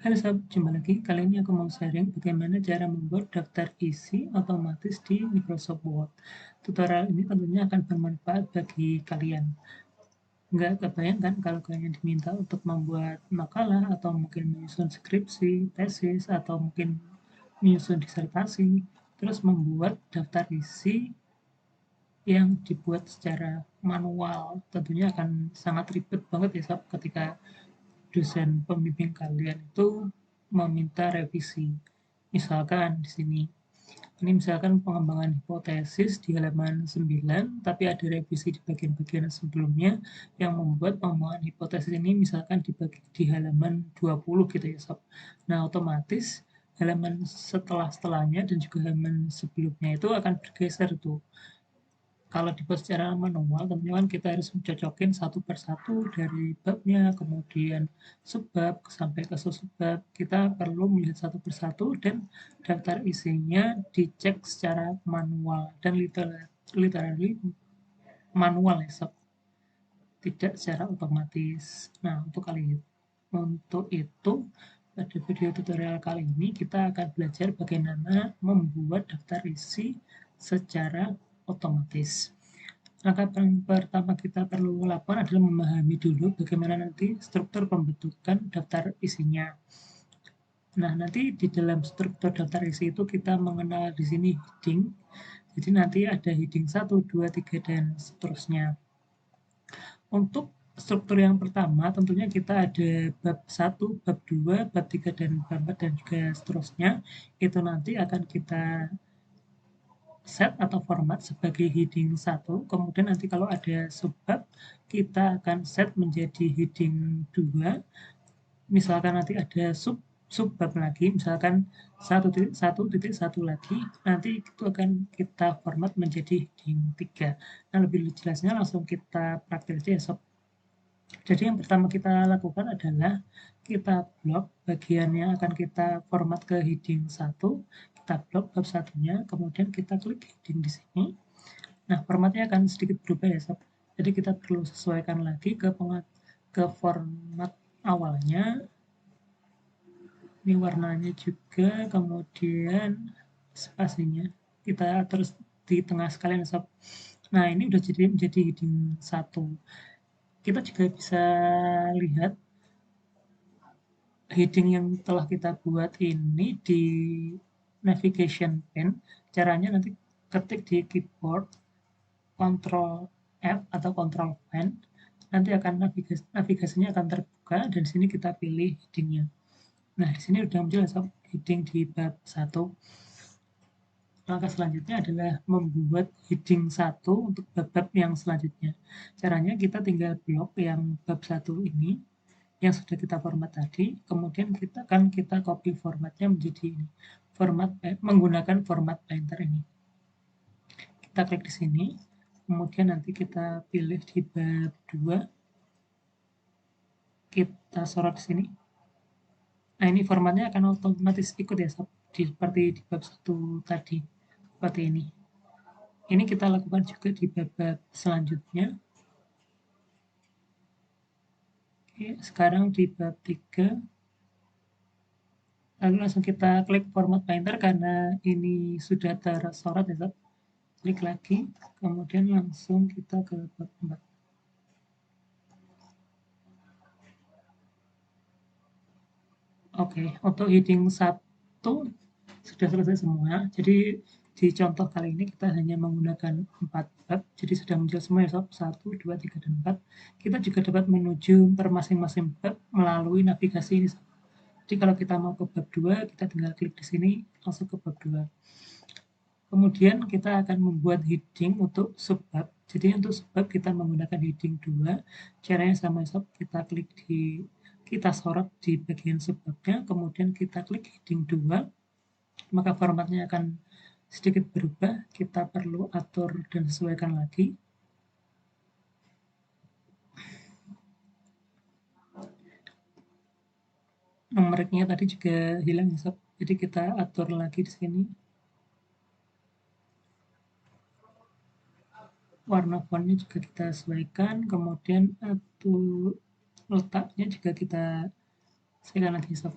Halo sob, jumpa lagi. Kali ini aku mau sharing bagaimana cara membuat daftar isi otomatis di Microsoft Word. Tutorial ini tentunya akan bermanfaat bagi kalian. Nggak kebayang kan kalau kalian diminta untuk membuat makalah atau mungkin menyusun skripsi, tesis, atau mungkin menyusun disertasi, terus membuat daftar isi yang dibuat secara manual. Tentunya akan sangat ribet banget ya sob ketika dosen pembimbing kalian itu meminta revisi. Misalkan di sini, ini misalkan pengembangan hipotesis di halaman 9, tapi ada revisi di bagian-bagian sebelumnya yang membuat pengembangan hipotesis ini misalkan dibagi di halaman 20 gitu ya sob. Nah, otomatis halaman setelahnya dan juga halaman sebelumnya itu akan bergeser tuh. Kalau dibuat secara manual, tentunya kan kita harus mencocokin satu persatu dari babnya, kemudian subbab sampai ke subbab. Kita perlu melihat satu persatu dan daftar isinya dicek secara manual dan literally manual ya sob, tidak secara otomatis. Nah, untuk itu pada video tutorial kali ini kita akan belajar bagaimana membuat daftar isi secara otomatis. Langkah pertama kita perlu lakukan adalah memahami dulu bagaimana nanti struktur pembentukan daftar isinya. Nah, nanti di dalam struktur daftar isi itu kita mengenal di sini heading. Jadi nanti ada heading 1, 2, 3, dan seterusnya. Untuk struktur yang pertama tentunya kita ada bab 1, bab 2, bab 3, dan bab 4, dan juga seterusnya. Itu nanti akan kita set atau format sebagai heading 1, kemudian nanti kalau ada subbab kita akan set menjadi heading 2. Misalkan nanti ada subbab lagi, misalkan 1.1.1 lagi, nanti itu akan kita format menjadi heading 3. Nah, lebih jelasnya langsung kita praktek aja ya sob. Jadi yang pertama kita lakukan adalah kita blok bagian yang akan kita format ke heading 1, kita blok bab satunya, kemudian kita klik heading di sini. Nah, formatnya akan sedikit berubah ya sob. Jadi kita perlu sesuaikan lagi ke format awalnya. Ini warnanya juga, kemudian spasinya kita terus di tengah sekalian sob. Nah, ini udah menjadi heading 1. Kita juga bisa lihat heading yang telah kita buat ini di navigation pane. Caranya nanti ketik di keyboard Ctrl F atau Ctrl Pen, nanti akan navigasinya akan terbuka dan di sini kita pilih headingnya. Nah, di sini udah muncul heading di bab 1. Langkah selanjutnya adalah membuat heading 1 untuk bab-bab yang selanjutnya. Caranya kita tinggal blok yang bab 1 ini yang sudah kita format tadi, kemudian kita copy formatnya menjadi ini. Menggunakan format painter ini. Kita klik di sini, kemudian nanti kita pilih di bab 2, kita sorot di sini. Nah, ini formatnya akan otomatis ikut ya seperti di bab 1 tadi, seperti ini. Ini kita lakukan juga di bab selanjutnya. Oke, sekarang di bab 3, lalu langsung kita klik format painter karena ini sudah tersorot ya sob. Klik lagi, kemudian langsung kita ke bab 4. Oke, untuk heading 1 sudah selesai semua. Jadi di contoh kali ini kita hanya menggunakan 4 bab. Jadi sudah muncul semua ya sob, 1, 2, 3, dan 4. Kita juga dapat menuju per masing-masing bab melalui navigasi ini. Jadi kalau kita mau ke bab 2, kita tinggal klik di sini, langsung ke bab 2. Kemudian kita akan membuat heading untuk subbab. Jadi untuk subbab kita menggunakan heading 2. Caranya sama sob, kita sorot di bagian subbabnya, kemudian kita klik heading 2. Maka formatnya akan sedikit berubah. Kita perlu atur dan sesuaikan lagi. Nomornya tadi juga hilang ya sob. Jadi kita atur lagi di sini. Warna fontnya juga kita sesuaikan, kemudian letaknya juga kita sesuaikan lagi sob.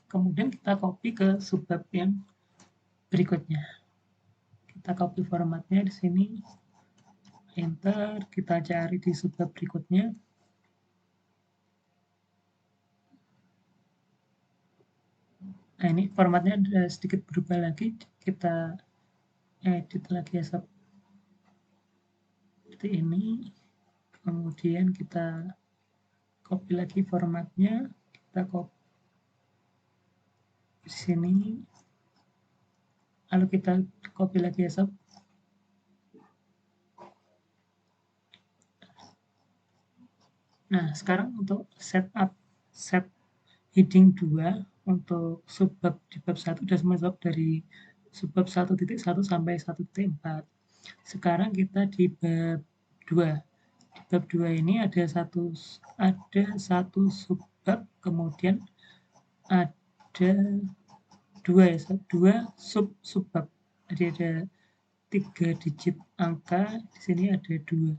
Kemudian kita copy ke subbab yang berikutnya. Kita copy formatnya di sini, enter, kita cari di subbab berikutnya. Nah, ini formatnya ada sedikit berubah lagi, kita edit lagi ya seperti ini. Kemudian kita copy lagi formatnya, kita copy di sini, lalu kita copy lagi ya sob. Nah, sekarang untuk set heading 2 untuk subbab di bab 1 sudah semua sob, dari subbab 1.1 sampai 1.4. Sekarang kita di bab 2. Di bab 2 ini ada satu subbab, kemudian ada dua subbab. Jadi ada 3 digit angka, di sini ada 2.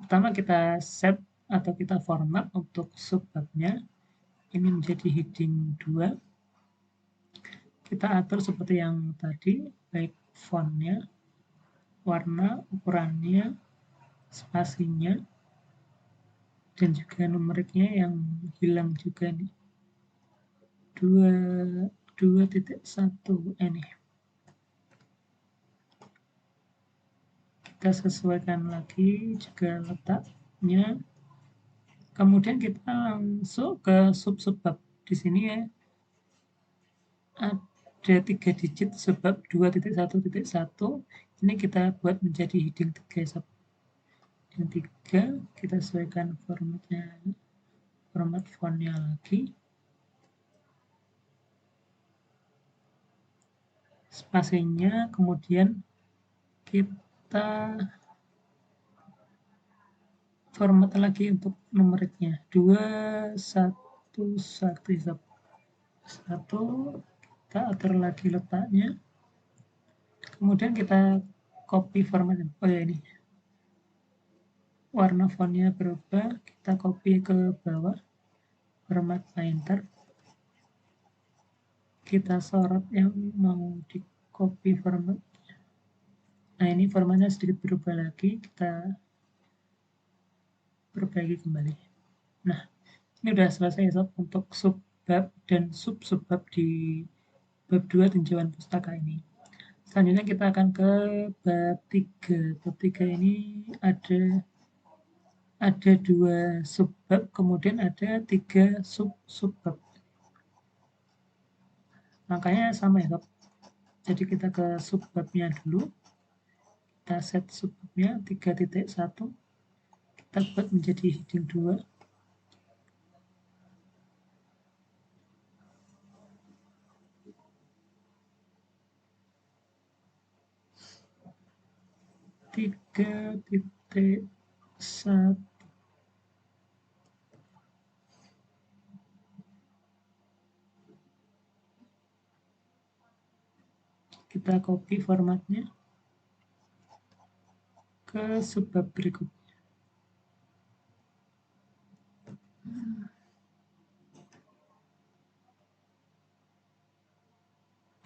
Pertama kita set atau kita format untuk subbabnya. Ini menjadi heading 2. Kita atur seperti yang tadi, baik fontnya, warna, ukurannya, spasinya, dan juga numeriknya yang hilang juga nih. 2.1 ini. Kita sesuaikan lagi juga letaknya. Kemudian kita langsung ke subbab. Di sini ya, ada 3 digit subbab 2.1.1. Ini kita buat menjadi heading 3. Yang 3 kita sesuaikan formatnya, format fontnya lagi, spasinya, kemudian kita format lagi untuk numeriknya 211 1, kita atur lagi letaknya, kemudian kita copy formatnya. Oh ya, ini warna fontnya berubah, kita copy ke bawah, format painter, kita sorot yang mau di copy format. Nah, ini formatnya sedikit berubah lagi, kita perbaiki kembali. Nah, ini udah selesai sob untuk subbab dan subbab di bab 2 tinjauan pustaka ini. Selanjutnya kita akan ke bab 3. Bab 3 ini ada 2 subbab, kemudian ada 3 subbab. Makanya sama ya sob. Jadi kita ke subbabnya dulu. Kita set subbabnya 3.1. Kita buat menjadi heading 2. Kita copy formatnya ke subbab berikutnya.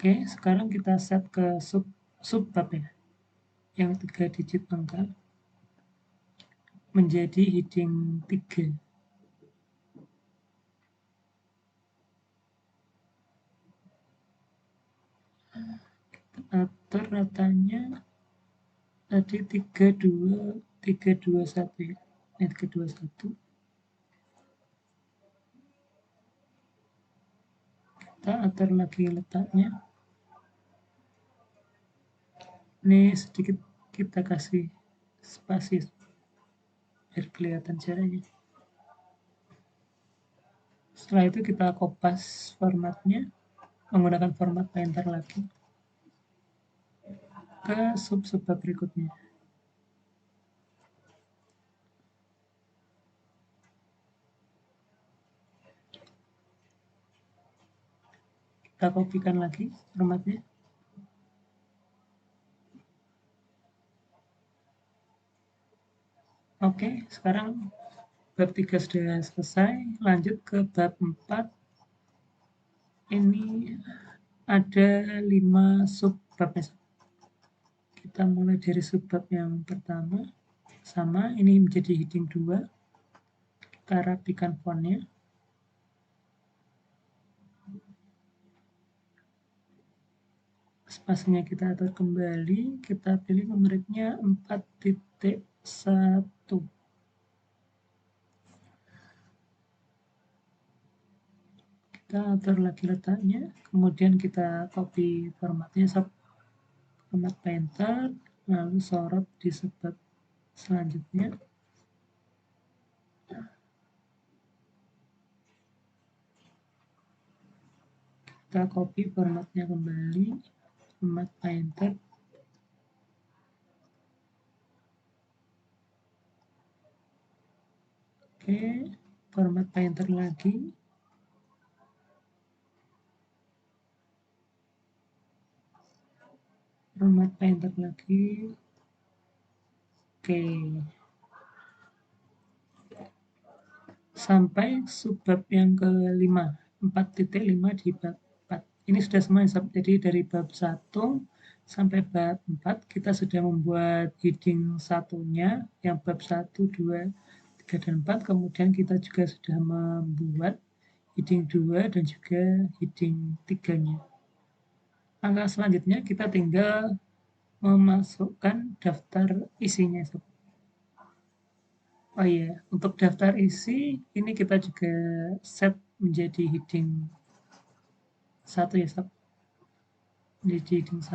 Oke, sekarang kita set ke subbab ya, yang 3 digit angka menjadi heading 3. Atur ratanya tadi 321 ya. 321. Kita atur lagi letaknya. Ini sedikit kita kasih spasi biar kelihatan caranya. Setelah itu kita kopas formatnya menggunakan format painter lagi ke subbab berikutnya. Kita kopikan lagi formatnya. Oke, sekarang bab 3 sudah selesai. Lanjut ke bab 4. Ini ada 5 subbab ya. Kita mulai dari subbab yang pertama. Sama, ini menjadi heading 2. Kita rapikan fontnya. Spasinya kita atur kembali. Kita pilih numeriknya 4.1. Kita atur lagi letaknya. Kemudian kita copy formatnya, format painter, lalu sorot di subbab selanjutnya. Kita copy formatnya kembali, format painter. Oke, format painter lagi. Format painter lagi. Oke. Sampai subbab yang kelima, 4.5 di bab 4. Ini sudah semua, jadi dari bab 1 sampai bab 4 kita sudah membuat heading satunya, yang bab 1, 2, 3, dan 4. Kemudian kita juga sudah membuat heading 2 dan juga heading 3-nya. Langkah selanjutnya kita tinggal memasukkan daftar isinya. Oh iya, untuk daftar isi ini kita juga set menjadi heading 1 ya, Sob. Menjadi heading 1.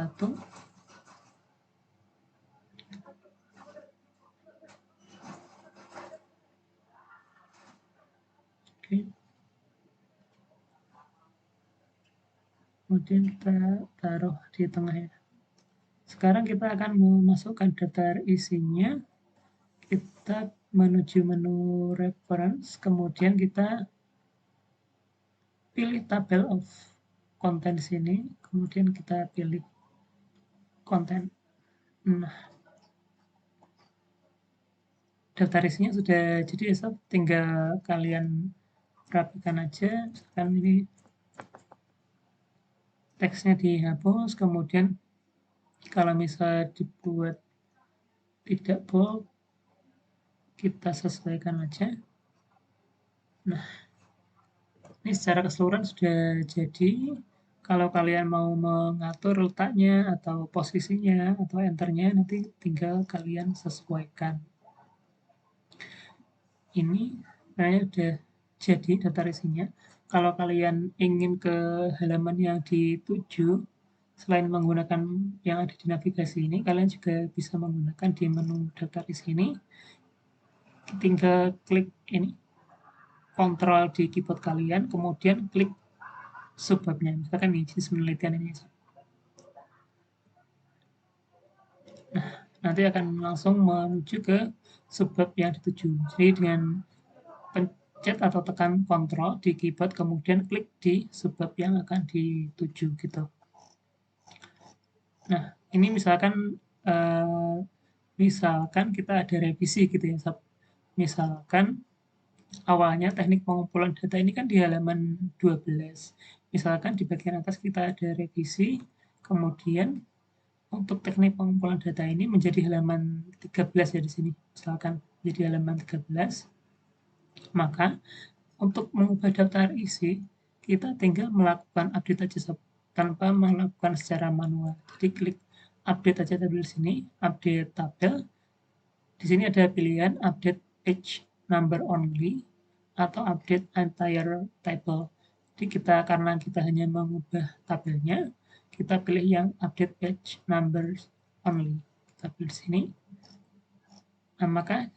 Oke. Kemudian kita taruh di tengah ya. Sekarang kita akan memasukkan daftar isinya. Kita menuju menu reference, kemudian kita pilih tabel of content sini, kemudian kita pilih konten. Nah, daftar isinya sudah jadi ya, Sob. Tinggal kalian rapikan aja. Misalkan ini teksnya dihapus, kemudian kalau misalnya dibuat tidak bold, kita sesuaikan aja. Nah, ini secara keseluruhan sudah jadi. Kalau kalian mau mengatur letaknya atau posisinya atau enternya, nanti tinggal kalian sesuaikan. Ini sebenarnya sudah jadi daftar isinya. Kalau kalian ingin ke halaman yang dituju, selain menggunakan yang ada di navigasi ini, kalian juga bisa menggunakan di menu daftar isi ini. Tinggal klik ini, kontrol di keyboard kalian, kemudian klik subbabnya. Misalkan ini jenis penelitian ini. Nah, nanti akan langsung menuju ke subbab yang dituju. Jadi dengan pencet atau tekan kontrol di keyboard, kemudian klik di subbab yang akan dituju gitu. Nah, ini misalkan kita ada revisi gitu ya, Sob. Misalkan awalnya teknik pengumpulan data ini kan di halaman 12. Misalkan di bagian atas kita ada revisi, kemudian untuk teknik pengumpulan data ini menjadi halaman 13 ya di sini. Misalkan jadi halaman 13. Maka untuk mengubah daftar isi, kita tinggal melakukan update aja, Sob, tanpa melakukan secara manual. Jadi klik update aja tabel di sini, update tabel. Di sini ada pilihan update page number only atau update entire table. Jadi karena kita hanya mengubah tabelnya, kita pilih yang update page numbers only. Kita pilih di sini. Nah, maka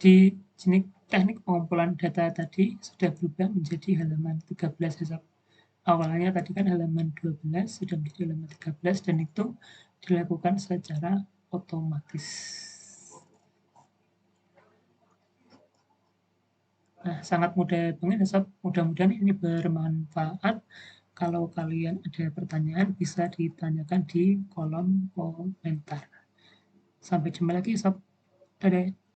di jenis teknik pengumpulan data tadi sudah berubah menjadi halaman 13 ya. Awalnya tadi kan halaman 12 sudah menjadi halaman 13 dan itu dilakukan secara otomatis. Nah, sangat mudah banget ya, Sob. Mudah-mudahan ini bermanfaat. Kalau kalian ada pertanyaan bisa ditanyakan di kolom komentar. Sampai jumpa lagi, Sob. Dadah.